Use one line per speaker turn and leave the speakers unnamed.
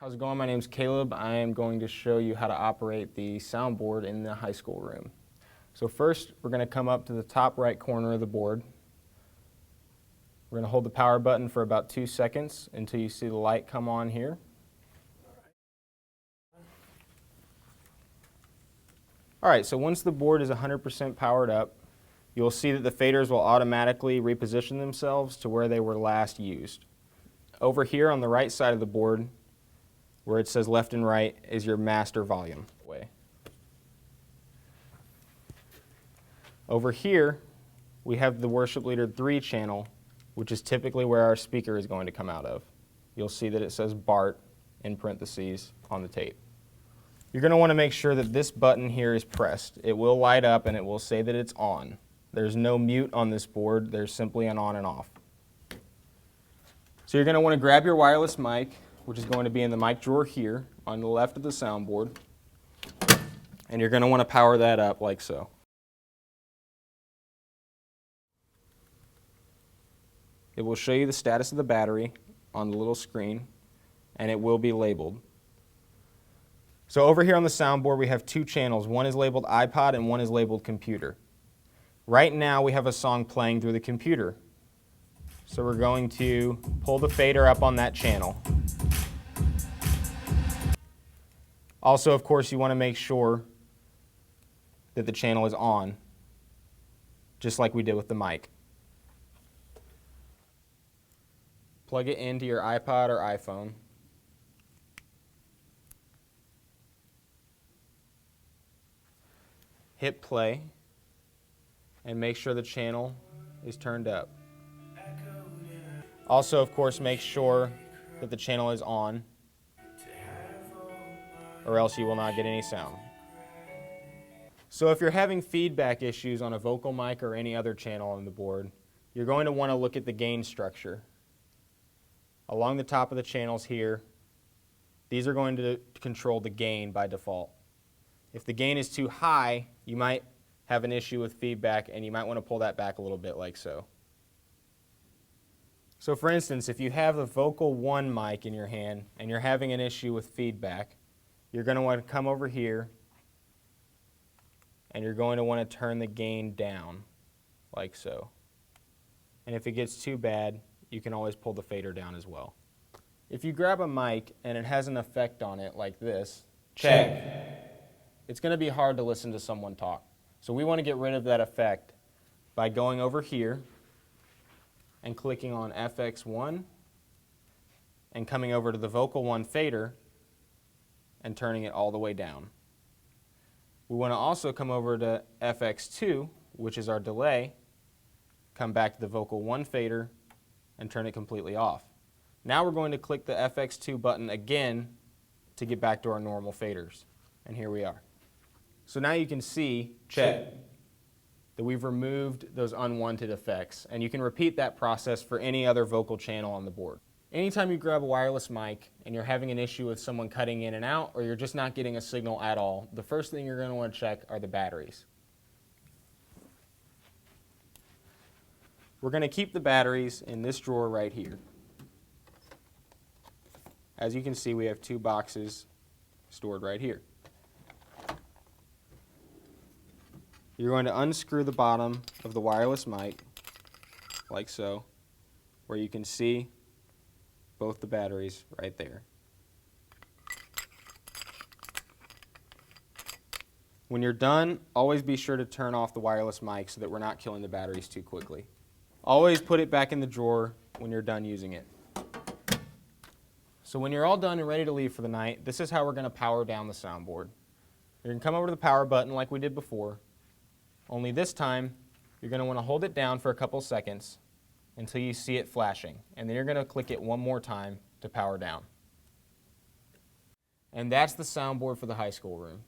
How's it going? My name's Caleb. I am going to show you how to operate the soundboard in the high school room. So first, we're going to come up to the top right corner of the board. We're going to hold the power button for about 2 seconds until you see the light come on here. Alright, so once the board is 100% powered up, you'll see that the faders will automatically reposition themselves to where they were last used. Over here on the right side of the board, where it says left and right, is your master volume. Over here, we have the Worship Leader 3 channel, which is typically where our speaker is going to come out of. You'll see that it says Bart in parentheses on the tape. You're going to want to make sure that this button here is pressed. It will light up and it will say that it's on. There's no mute on this board. There's simply an on and off. So you're going to want to grab your wireless mic, which is going to be in the mic drawer here on the left of the soundboard, and you're going to want to power that up like so. It will show you the status of the battery on the little screen, and it will be labeled. So over here on the soundboard we have 2 channels. One is labeled iPod and one is labeled computer. Right now we have a song playing through the computer. So we're going to pull the fader up on that channel. Also, of course, you want to make sure that the channel is on, just like we did with the mic. Plug it into your iPod or iPhone. Hit play and make sure the channel is turned up. Also, of course, make sure that the channel is on, or else you will not get any sound. So if you're having feedback issues on a vocal mic or any other channel on the board, you're going to want to look at the gain structure. Along the top of the channels here, these are going to control the gain by default. If the gain is too high, you might have an issue with feedback and you might want to pull that back a little bit like so. So for instance, if you have the Vocal 1 mic in your hand and you're having an issue with feedback, you're going to want to come over here and you're going to want to turn the gain down like so. And if it gets too bad, you can always pull the fader down as well. If you grab a mic and it has an effect on it like this, it's going to be hard to listen to someone talk. So we want to get rid of that effect by going over here and clicking on FX1 and coming over to the Vocal 1 fader and turning it all the way down. We want to also come over to FX2, which is our delay, come back to the Vocal 1 fader and turn it completely off. Now we're going to click the FX2 button again to get back to our normal faders. And here we are. So now you can see that we've removed those unwanted effects, and you can repeat that process for any other vocal channel on the board. Anytime you grab a wireless mic and you're having an issue with someone cutting in and out, or you're just not getting a signal at all, the first thing you're going to want to check are the batteries. We're going to keep the batteries in this drawer right here. As you can see, we have 2 boxes stored right here. You're going to unscrew the bottom of the wireless mic, like so, where you can see both the batteries right there. When you're done, always be sure to turn off the wireless mic so that we're not killing the batteries too quickly. Always put it back in the drawer when you're done using it. So when you're all done and ready to leave for the night, this is how we're going to power down the soundboard. You're going to come over to the power button like we did before. Only this time, you're going to want to hold it down for a couple seconds until you see it flashing. And then you're going to click it one more time to power down. And that's the soundboard for the high school room.